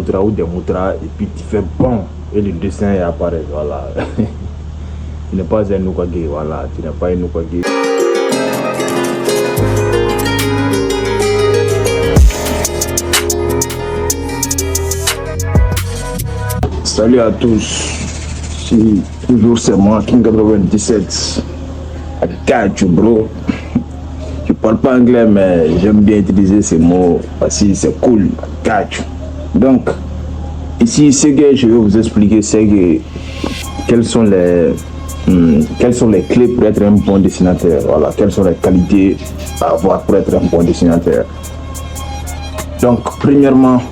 moutras ou des moutras et puis tu fais bon et le dessin apparaît, voilà. Tu n'es pas un Nukage, voilà, tu n'es pas un Nukage. Salut à tous, toujours c'est moi, King97. I got you, bro. Je parle pas anglais, mais j'aime bien utiliser ces mots parce que c'est cool. I got you. Donc, ici, ce que je vais vous expliquer, c'est que quelles sont les clés pour être un bon dessinateur. Voilà, quelles sont les qualités à avoir pour être un bon dessinateur. Donc, premièrement,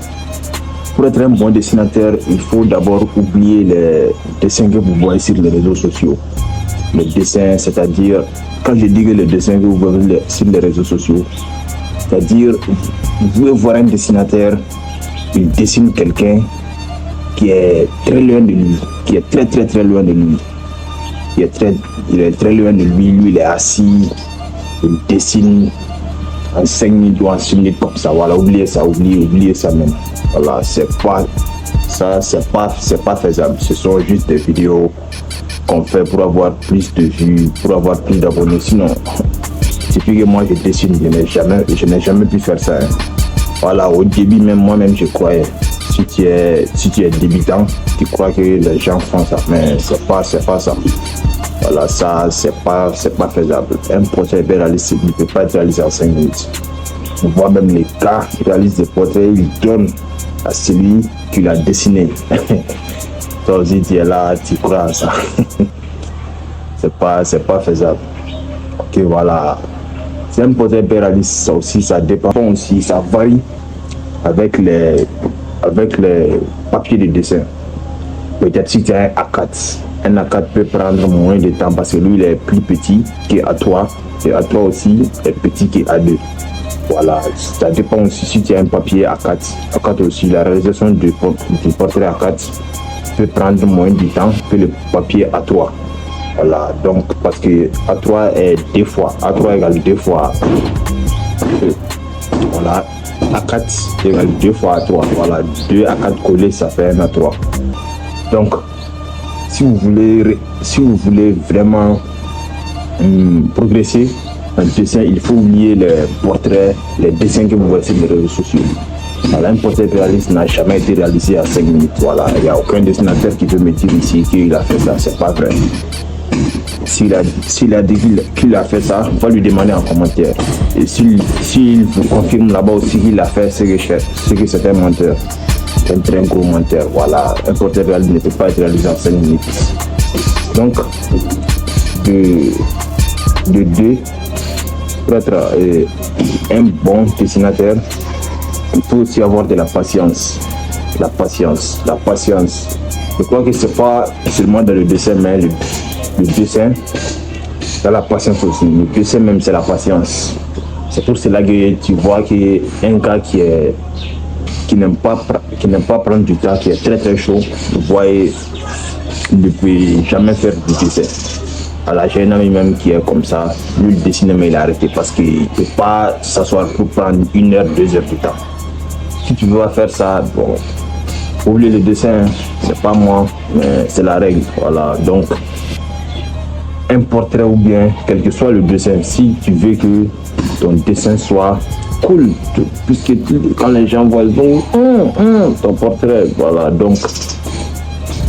pour être un bon dessinateur, il faut d'abord oublier les dessins que vous voyez sur les réseaux sociaux. Le dessin, c'est-à-dire, quand je dis que le dessin que vous voyez sur les réseaux sociaux, c'est-à-dire, vous pouvez voir un dessinateur, il dessine quelqu'un qui est très loin de lui, qui est très loin de lui. Il est très loin de lui, lui il est assis, il dessine en 5 minutes ou en 6 minutes comme ça. Voilà, oubliez ça même. Voilà, c'est pas faisable. Ce sont juste des vidéos qu'on fait pour avoir plus de vues, pour avoir plus d'abonnés. Sinon, depuis que moi je dessine, je n'ai jamais pu faire ça. Hein. Voilà, au début même, moi-même je croyais. Si tu es débutant, tu crois que les gens font ça, mais c'est pas ça. Voilà, ça c'est pas faisable. Un portrait réaliste ne peut pas être réalisé en 5 minutes. On voit même les cas, ils réalisent des portraits, ils donnent à celui qui l'a dessiné. Toi aussi tu es là, tu crois à ça. c'est pas faisable. Ok, voilà. C'est un portrait réaliste, ça aussi, ça dépend aussi, ça varie avec les papiers de dessin. Peut-être si tu as un A4 peut prendre moins de temps parce que lui il est plus petit que A3 et A3 aussi est petit que A2. Voilà, ça dépend aussi si tu as un papier A4 aussi, la réalisation du portrait A4 peut prendre moins de temps que le papier A3. Voilà, donc parce que A3 est 2 fois, A3 égale 2 fois. Voilà. A4 égale 2 fois A3. Voilà, 2 A4 collés, ça fait un A3. Donc, si vous voulez vraiment progresser en dessin, il faut oublier les portraits, les dessins que vous voyez sur les réseaux sociaux. Voilà, un portrait réaliste n'a jamais été réalisé à 5 minutes. Voilà, il n'y a aucun dessinateur qui peut me dire ici qu'il a fait ça, c'est pas vrai. S'il a dit qu'il a fait ça, on va lui demander en commentaire. Et s'il vous confirme là-bas aussi qu'il a fait ce que c'est un menteur. Un très gros menteur. Voilà, un portrait réaliste ne peut pas être réalisé en 5 minutes. Donc, de 2, pour être un bon dessinateur, il faut aussi avoir de la patience. La patience. Je crois que c'est pas seulement dans le dessin, mais le dessin, c'est la patience aussi. Le dessin même, c'est la patience. C'est pour cela que tu vois qu'un gars qui n'aime pas prendre du temps, qui est très chaud, vous voyez, il ne peut jamais faire du dessin. Alors j'ai un ami même qui est comme ça, lui le dessine mais il a arrêté parce qu'il ne peut pas s'asseoir pour prendre 1 heure, 2 heures de temps. Si tu veux faire ça, bon, oubliez le dessin, c'est pas moi, mais c'est la règle. Voilà, donc un portrait ou bien quel que soit le dessin, si tu veux que ton dessin soit cool, puisque quand les gens voient ton portrait, voilà, donc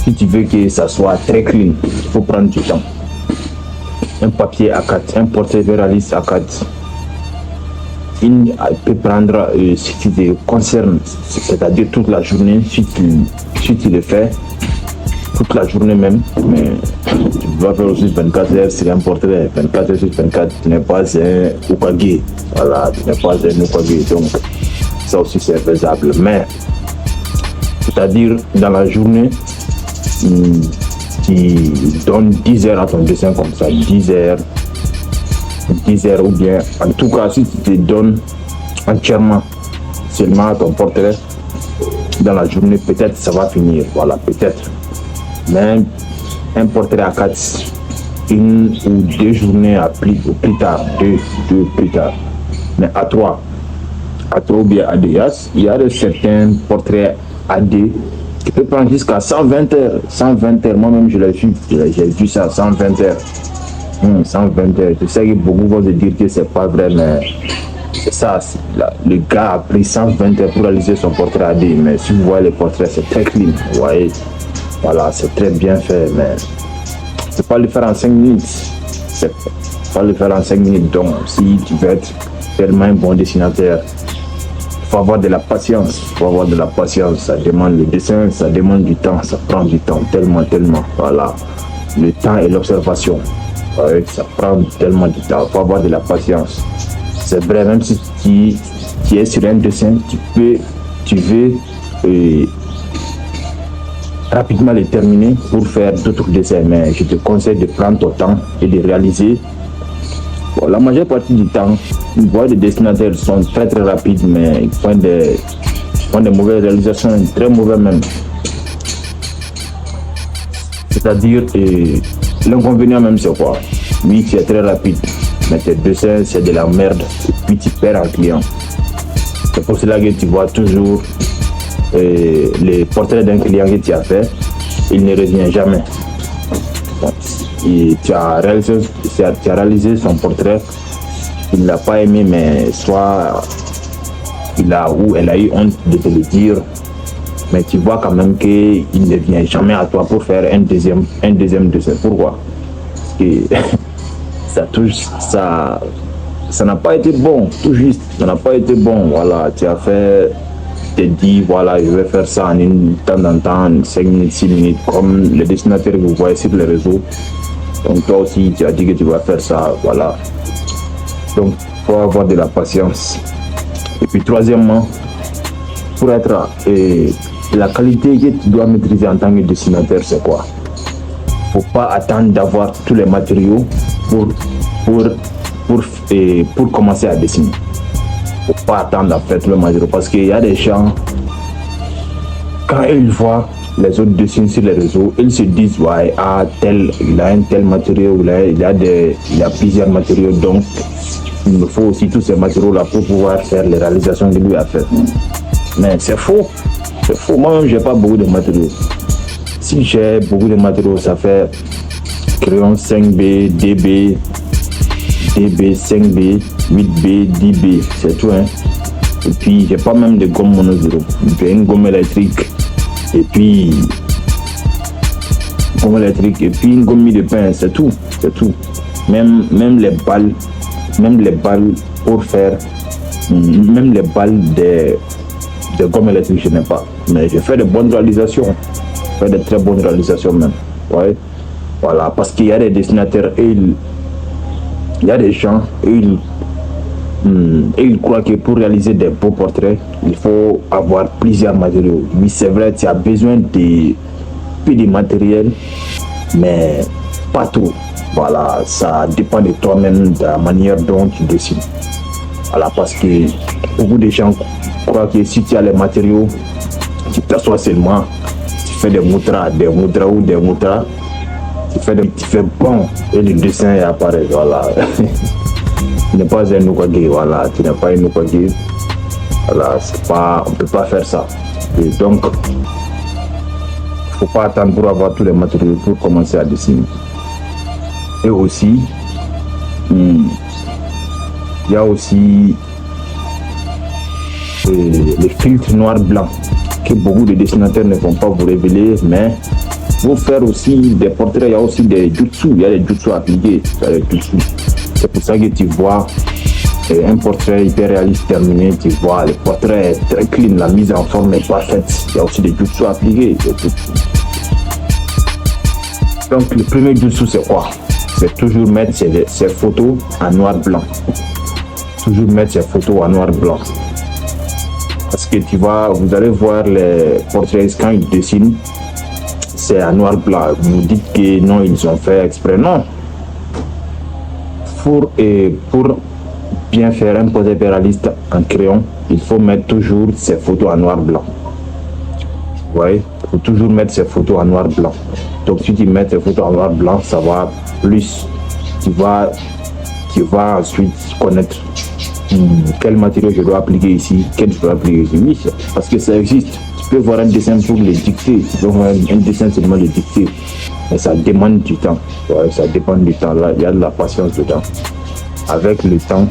si tu veux que ça soit très clean, il faut prendre du temps. Un papier A4, un portrait réaliste A4, il peut prendre si tu te concernes, c'est-à-dire toute la journée, si tu le fais toute la journée même, mais tu vas faire aussi 24 heures sur un portrait, 24 heures sur 24, tu n'es pas un Ukage, voilà, tu n'es pas un Ukage, donc ça aussi c'est faisable, mais c'est-à-dire dans la journée, tu donnes 10 heures à ton dessin comme ça, 10 heures ou bien, en tout cas si tu te donnes entièrement seulement à ton portrait, dans la journée, peut-être ça va finir, voilà, peut-être. Mais un portrait à 4, 1 ou 2 journées à plus tard, 2 plus tard. Mais à 3 ou bien à 2, il y a de certains portraits AD qui peut prendre jusqu'à 120 heures. 120 heures, moi-même je l'ai vu, j'ai vu ça, 120 heures. 120 heures. Je sais que beaucoup vont se dire que c'est pas vrai, mais c'est ça. Le gars a pris 120 heures pour réaliser son portrait AD, mais si vous voyez le portrait, c'est très clean. Vous voyez, voilà, c'est très bien fait, mais c'est pas le faire en 5 minutes. C'est pas le faire en 5 minutes. Donc, si tu veux être tellement un bon dessinateur, il faut avoir de la patience. Il faut avoir de la patience. Ça demande le dessin, ça demande du temps, ça prend du temps, tellement. Voilà. Le temps et l'observation. Ouais, ça prend tellement de temps. Il faut avoir de la patience. C'est vrai, même si tu es sur un dessin, tu veux rapidement le terminer pour faire d'autres dessins. Mais je te conseille de prendre ton temps et de réaliser. Bon, la majeure partie du temps, vous voyez, les dessinateurs sont très rapides, mais ils font des mauvaises réalisations, très mauvais même. C'est-à-dire, l'inconvénient même c'est quoi? Oui, c'est très rapide, mais tes dessins c'est de la merde, et puis tu perds un client. C'est pour cela que tu vois toujours les portraits d'un client que tu as fait, il ne revient jamais. Et tu as réalisé son portrait, il ne l'a pas aimé, mais soit elle a eu honte de te le dire, mais tu vois quand même qu'il ne vient jamais à toi pour faire un deuxième dessin. Pourquoi? Parce que ça n'a pas été bon, tout juste, ça n'a pas été bon. Voilà, tu t'es dit, voilà, je vais faire ça en temps en temps, 5 minutes, 6 minutes, comme les dessinateurs que vous voyez sur les réseaux. Donc toi aussi, tu as dit que tu vas faire ça, voilà. Donc, il faut avoir de la patience. Et puis troisièmement, pour être la qualité que tu dois maîtriser en tant que dessinateur, c'est quoi? Il ne faut pas attendre d'avoir tous les matériaux pour commencer à dessiner. Il ne faut pas attendre à faire tous les matériaux parce qu'il y a des gens, quand ils voient les autres dessins sur les réseaux, ils se disent ouais, il a un tel matériau, il a plusieurs matériaux, donc il me faut aussi tous ces matériaux là pour pouvoir faire les réalisations que lui a fait. Mais c'est faux, moi-même j'ai pas beaucoup de matériaux. Si j'ai beaucoup de matériaux, ça fait crayon 5B, DB, 5B, 8B, 10B, c'est tout hein. Et puis j'ai pas même de gomme monozéro, j'ai une gomme électrique. Et puis une gomme de pain, c'est tout. Même les balles pour faire, même les balles de gomme électrique, je n'ai pas. Mais je fais de bonnes réalisations, de très bonnes réalisations même. Ouais. Voilà, parce qu'il y a des dessinateurs et il y a des gens et ils croient que pour réaliser des beaux portraits, il faut avoir plusieurs matériaux. Oui, c'est vrai, tu as besoin de peu de matériel, mais pas trop. Voilà, ça dépend de toi-même, de la manière dont tu dessines. Voilà, parce que beaucoup de gens croient que si tu as les matériaux, tu t'assois seulement, tu fais des moutras, tu fais bon et le dessin apparaît. Voilà. Tu n'es pas un Okage, voilà, tu n'es pas un Okage, voilà, on ne peut pas faire ça. Et donc, il ne faut pas attendre pour avoir tous les matériaux pour commencer à dessiner. Et aussi, il y a aussi les filtres noir-blanc que beaucoup de dessinateurs ne vont pas vous révéler, mais pour faire aussi des portraits, il y a aussi des jutsu, il y a des jutsu appliqués. C'est pour ça que tu vois un portrait hyper réaliste terminé, tu vois le portrait est très clean, la mise en forme est parfaite. Il y a aussi des jutsu appliqués. Donc le premier jutsu c'est quoi? C'est toujours mettre ses photos en noir-blanc. Toujours mettre ses photos en noir-blanc. Parce que vous allez voir les portraits quand ils dessinent, c'est en noir-blanc. Vous dites que non, ils ont fait exprès. Non. Pour bien faire un portrait réaliste en crayon, il faut mettre toujours ses photos en noir-blanc. Vous voyez, il faut toujours mettre ses photos en noir-blanc. Donc si tu mets tes photos en noir-blanc, ça va plus. Tu vas ensuite connaître quel matériau je dois appliquer ici, quel je dois appliquer ici. Oui, parce que ça existe. Tu peux voir un dessin pour le dicter, tu peux voir un dessin seulement le dicter, mais ça demande du temps. Ouais, ça dépend du temps. Là, il y a de la patience dedans. Avec le temps,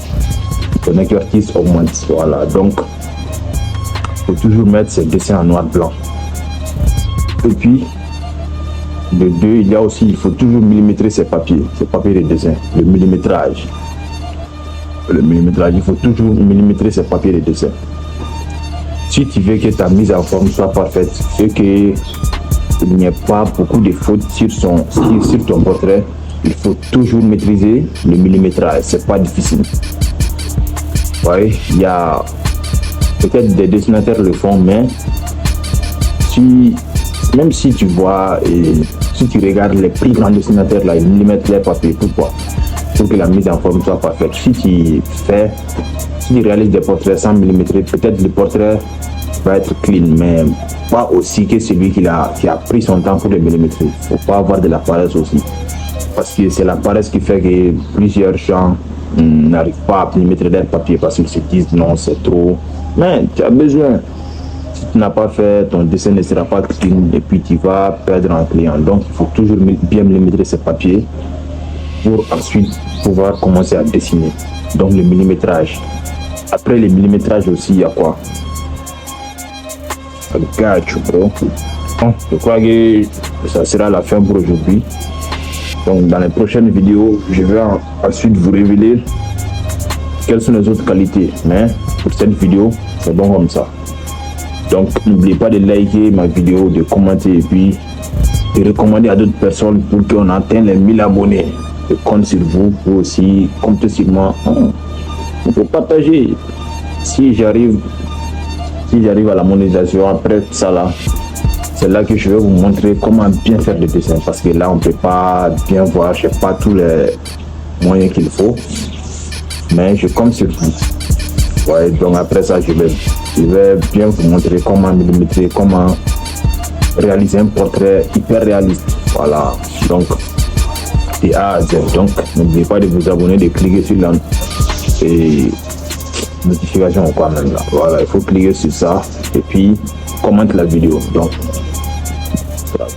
ton expertise augmente. Voilà, donc il faut toujours mettre ses dessins en noir blanc. Et puis de deux, il y a aussi, il faut toujours millimétrer ses papiers de dessin, le millimétrage. Le millimétrage, il faut toujours millimétrer ses papiers de dessin. Si tu veux que ta mise en forme soit parfaite, et qu'il n'y ait pas beaucoup de fautes sur ton portrait, il faut toujours maîtriser le millimétrage. C'est pas difficile. Ouais, il y a peut-être des dessinateurs le font, mais même si tu vois et si tu regardes les plus grands dessinateurs là, ils millimétrent les papiers. Pourquoi? Pour que la mise en forme soit parfaite. Si tu réalises des portraits sans millimétrer, peut-être le portrait va être clean, mais pas aussi que celui qui a pris son temps pour le millimétrer. Il ne faut pas avoir de la paresse aussi. Parce que c'est la paresse qui fait que plusieurs gens n'arrivent pas à millimétrer leur papier parce qu'ils se disent non, c'est trop. Mais tu as besoin. Si tu n'as pas fait, ton dessin ne sera pas clean et puis tu vas perdre un client. Donc il faut toujours bien millimétrer ses papiers pour ensuite pouvoir commencer à dessiner. Donc le millimétrage. Après le millimétrage aussi, il y a quoi? Bro. Bon, je crois que ça sera la fin pour aujourd'hui. Donc dans les prochaines vidéos, je vais ensuite vous révéler quelles sont les autres qualités. Mais pour cette vidéo, c'est bon comme ça. Donc n'oubliez pas de liker ma vidéo, de commenter et puis de recommander à d'autres personnes pour qu'on atteigne les 1000 abonnés. Je compte sur vous pour aussi compter sur moi. Il faut partager. Si j'arrive à la monétisation après ça là, c'est là que je vais vous montrer comment bien faire le dessin, parce que là on peut pas bien voir, je n'ai pas tous les moyens qu'il faut, mais je compte sur vous. Ouais, donc après ça je vais bien vous montrer comment millimétrer, comment réaliser un portrait hyper réaliste. Voilà, donc de A à Z. Donc n'oubliez pas de vous abonner, de cliquer sur la notification ou quoi même là. Voilà, il faut cliquer sur ça et puis commente la vidéo. Donc voilà.